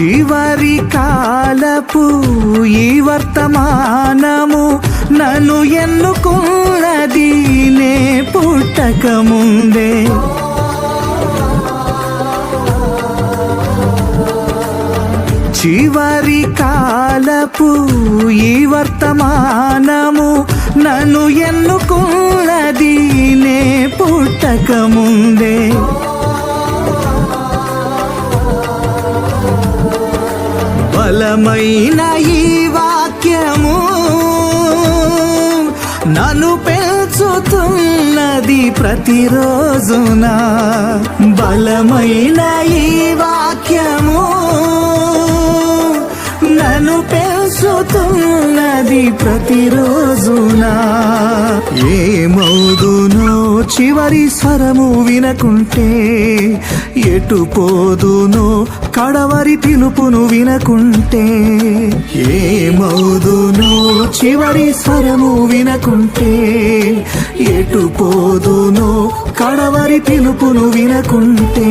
చివరి కాలపు ఈ వర్తమానము నన్ను ఎన్నుకున్నది నే పుట్టక ముందే. చివరి కాలపు ఈ వర్తమానము నన్ను ఎన్నుకున్నది నే పుట్టక ముందే. బలమైన ఈ వాక్యము నన్ను పెంచుతున్నది ప్రతిరోజున. బలమైన ఈ వాక్యము నన్ను పెంచుతున్నది ప్రతిరోజున. ఏమవుదునో చివరి స్వరము వినకుంటే, ఎటు పోదునో కడవరి పిలుపును వినకుంటే. ఏమవుదునో చివరి స్వరము వినకుంటే, ఎటు పోదునో కడవరి పిలుపును వినకుంటే.